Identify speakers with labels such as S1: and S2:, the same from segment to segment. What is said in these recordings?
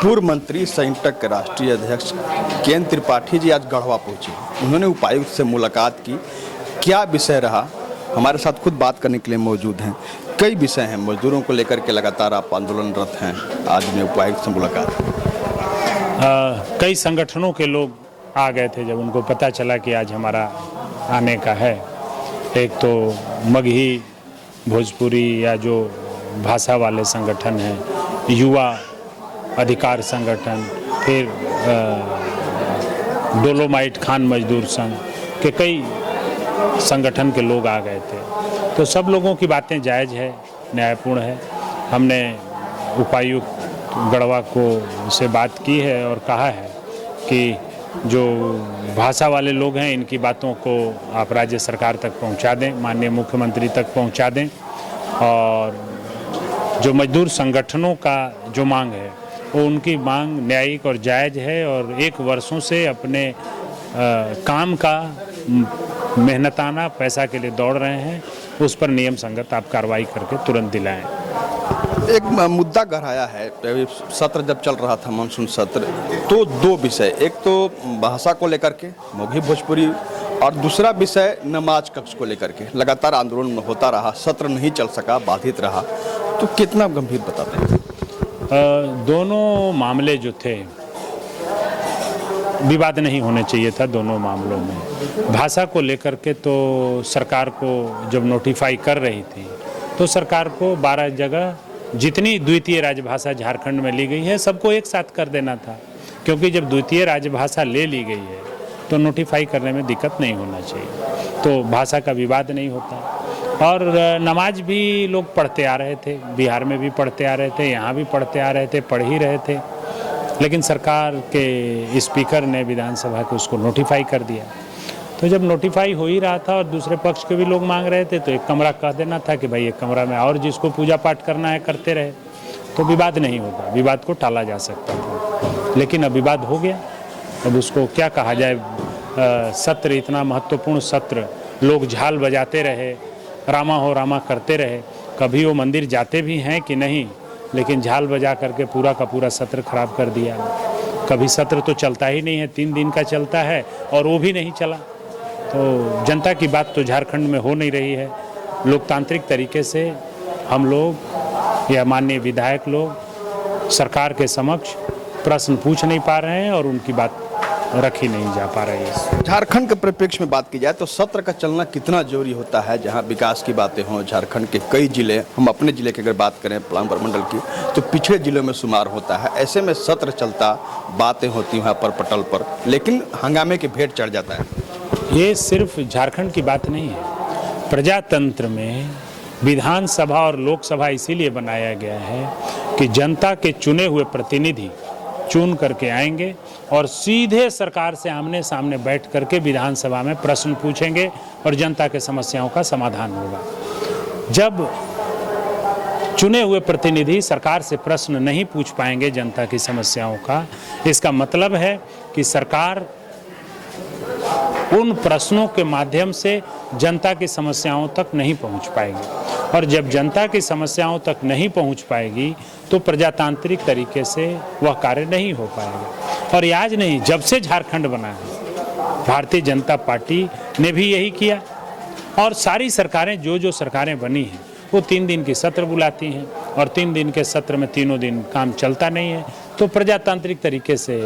S1: पूर्व मंत्री संगठन के राष्ट्रीय अध्यक्ष केएन त्रिपाठी जी आज गढ़वा पहुंचे। उन्होंने उपायुक्त से मुलाकात की। क्या विषय रहा, हमारे साथ खुद बात करने के लिए मौजूद हैं। कई विषय हैं, मजदूरों को लेकर के लगातार आप आंदोलनरत हैं। आज में उपायुक्त से मुलाकात,
S2: कई संगठनों के लोग आ गए थे जब उनको पता चला कि आज हमारा आने का है। एक तो मगही भोजपुरी या जो भाषा वाले संगठन हैं, युवा अधिकार संगठन, फिर डोलोमाइट खान मजदूर संघ के कई संगठन के लोग आ गए थे। तो सब लोगों की बातें जायज़ है, न्यायपूर्ण है। हमने उपायुक्त गढ़वा को से बात की है और कहा है कि जो भाषा वाले लोग हैं इनकी बातों को आप राज्य सरकार तक पहुंचा दें, माननीय मुख्यमंत्री तक पहुंचा दें। और जो मजदूर संगठनों का जो मांग है वो उनकी मांग न्यायिक और जायज़ है और एक वर्षों से अपने काम का मेहनताना पैसा के लिए दौड़ रहे हैं, उस पर नियम संगत आप कार्रवाई करके तुरंत दिलाएं।
S1: एक मुद्दा गहराया है। सत्र जब चल रहा था, मानसून सत्र, तो दो विषय, एक तो भाषा को लेकर के मगही भोजपुरी और दूसरा विषय नमाज कक्ष को लेकर के लगातार आंदोलन होता रहा, सत्र नहीं चल सका, बाधित रहा। तो कितना गंभीर बताते हैं?
S2: दोनों मामले जो थे विवाद नहीं होने चाहिए था। दोनों मामलों में भाषा को लेकर के तो सरकार को जब नोटिफाई कर रही थी तो सरकार को 12 जगह जितनी द्वितीय राजभाषा झारखंड में ली गई है सबको एक साथ कर देना था, क्योंकि जब द्वितीय राजभाषा ले ली गई है तो नोटिफाई करने में दिक्कत नहीं होना चाहिए। तो भाषा का विवाद नहीं होता। और नमाज भी लोग पढ़ते आ रहे थे, बिहार में भी पढ़ते आ रहे थे, यहाँ भी पढ़ते आ रहे थे, पढ़ ही रहे थे, लेकिन सरकार के स्पीकर ने विधानसभा को उसको नोटिफाई कर दिया। तो जब नोटिफाई हो ही रहा था और दूसरे पक्ष के भी लोग मांग रहे थे तो एक कमरा कह देना था कि भाई एक कमरा में और जिसको पूजा पाठ करना है करते रहे, तो विवाद नहीं होता, विवाद को टाला जा सकता था। लेकिन अब विवाद हो गया, अब उसको क्या कहा जाए। सत्र इतना महत्वपूर्ण सत्र, लोग झाल बजाते रहे, रामा हो रामा करते रहे। कभी वो मंदिर जाते भी हैं कि नहीं, लेकिन झाल बजा करके पूरा का पूरा सत्र खराब कर दिया। कभी सत्र तो चलता ही नहीं है, 3 दिन का चलता है और वो भी नहीं चला। तो जनता की बात तो झारखंड में हो नहीं रही है। लोकतांत्रिक तरीके से हम लोग या माननीय विधायक लोग सरकार के समक्ष प्रश्न पूछ नहीं पा रहे हैं और उनकी बात रखी नहीं जा पा रही है।
S1: झारखंड के परिप्रेक्ष्य में बात की जाए तो सत्र का चलना कितना जरूरी होता है, जहां विकास की बातें हों। झारखंड के कई जिले, हम अपने जिले की अगर बात करें पलामू प्रमंडल की, तो पिछड़े जिलों में शुमार होता है। ऐसे में सत्र चलता, बातें होती वहाँ पर पटल पर, लेकिन हंगामे की भेंट चढ़ जाता है।
S2: ये सिर्फ झारखंड की बात नहीं है। प्रजातंत्र में विधानसभा और लोकसभा इसीलिए बनाया गया है कि जनता के चुने हुए प्रतिनिधि चुन करके आएंगे और सीधे सरकार से आमने सामने बैठ करके विधानसभा में प्रश्न पूछेंगे और जनता के समस्याओं का समाधान होगा। जब चुने हुए प्रतिनिधि सरकार से प्रश्न नहीं पूछ पाएंगे जनता की समस्याओं का, इसका मतलब है कि सरकार उन प्रश्नों के माध्यम से जनता की समस्याओं तक नहीं पहुंच पाएगी। और जब जनता की समस्याओं तक नहीं पहुंच पाएगी तो प्रजातांत्रिक तरीके से वह कार्य नहीं हो पाएगा। और आज नहीं, जब से झारखंड बना है भारतीय जनता पार्टी ने भी यही किया। और सारी सरकारें जो सरकारें बनी हैं वो 3 दिन की सत्र बुलाती हैं और 3 दिन के सत्र में तीनों दिन काम चलता नहीं है, तो प्रजातांत्रिक तरीके से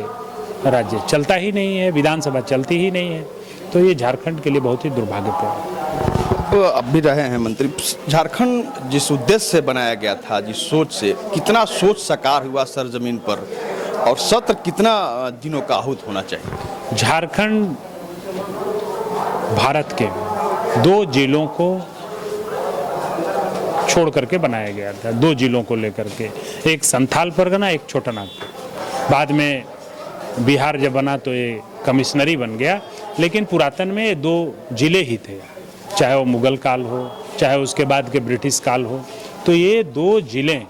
S2: राज्य चलता ही नहीं है, विधानसभा चलती ही नहीं है। तो ये झारखंड के लिए बहुत ही दुर्भाग्यपूर्ण है।
S1: अब भी रहे हैं मंत्री, झारखंड जिस उद्देश्य से बनाया गया था, जिस सोच से, कितना सोच साकार हुआ सरजमीन पर, और सत्र कितना दिनों का आहूत होना चाहिए?
S2: झारखंड भारत के 2 जिलों को छोड़ करके बनाया गया था, 2 जिलों को लेकर के, एक संथाल परगना, एक छोटा नागपुर। बाद में बिहार जब बना तो ये कमिश्नरी बन गया, लेकिन पुरातन में ये 2 जिले ही थे, चाहे वो मुगल काल हो, चाहे उसके बाद के ब्रिटिश काल हो। तो ये 2 जिले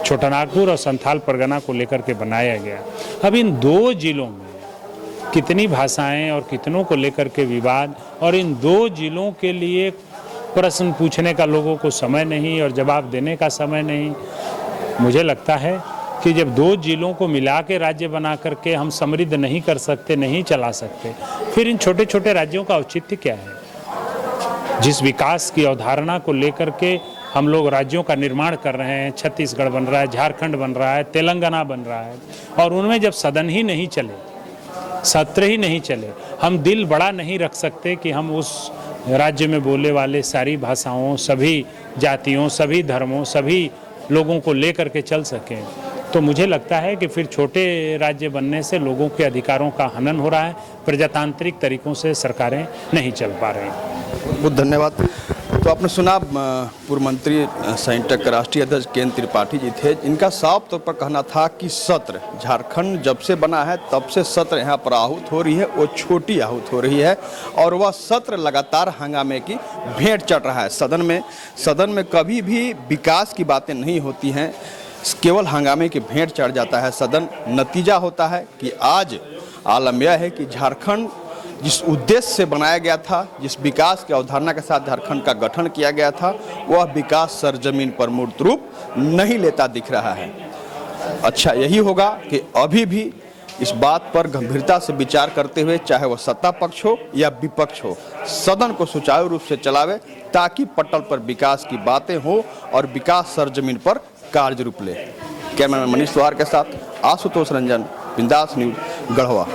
S2: छोटा नागपुर और संथाल परगना को लेकर के बनाया गया। अब इन 2 जिलों में कितनी भाषाएं और कितनों को लेकर के विवाद, और इन 2 जिलों के लिए प्रश्न पूछने का लोगों को समय नहीं और जवाब देने का समय नहीं। मुझे लगता है कि जब दो जिलों को मिला के राज्य बना करके हम समृद्ध नहीं कर सकते, नहीं चला सकते, फिर इन छोटे छोटे राज्यों का औचित्य क्या है? जिस विकास की अवधारणा को लेकर के हम लोग राज्यों का निर्माण कर रहे हैं, छत्तीसगढ़ बन रहा है, झारखंड बन रहा है, तेलंगाना बन रहा है, और उनमें जब सदन ही नहीं चले, सत्र ही नहीं चले, हम दिल बड़ा नहीं रख सकते कि हम उस राज्य में बोले वाले सारी भाषाओं, सभी जातियों, सभी धर्मों, सभी लोगों को लेकर के चल सकें। तो मुझे लगता है कि फिर छोटे राज्य बनने से लोगों के अधिकारों का हनन हो रहा है, प्रजातांत्रिक तरीकों से सरकारें नहीं चल पा रही।
S1: बहुत धन्यवाद। तो आपने सुना पूर्व मंत्री संयुक्त के राष्ट्रीय अध्यक्ष केएन त्रिपाठी जी थे। इनका साफ तौर पर कहना था कि सत्र झारखंड जब से बना है तब से सत्र यहाँ पर आहूत हो रही है, वो छोटी आहूत हो रही है, और वह सत्र लगातार हंगामे की भेंट चढ़ रहा है। सदन में कभी भी विकास की बातें नहीं होती हैं, केवल हंगामे की भेंट चढ़ जाता है सदन। नतीजा होता है कि आज आलम यह है कि झारखंड जिस उद्देश्य से बनाया गया था, जिस विकास की अवधारणा के साथ झारखंड का गठन किया गया था, वह विकास सरजमीन पर मूर्त रूप नहीं लेता दिख रहा है। अच्छा यही होगा कि अभी भी इस बात पर गंभीरता से विचार करते हुए, चाहे वह सत्ता पक्ष हो या विपक्ष हो, सदन को सुचारू रूप से चलावे, ताकि पटल पर विकास की बातें हो और विकास सरजमीन पर कार्य रूप ले। कैमरामैन मनीष लोहार के साथ आशुतोष रंजन, बिंदास न्यूज, गढ़वा।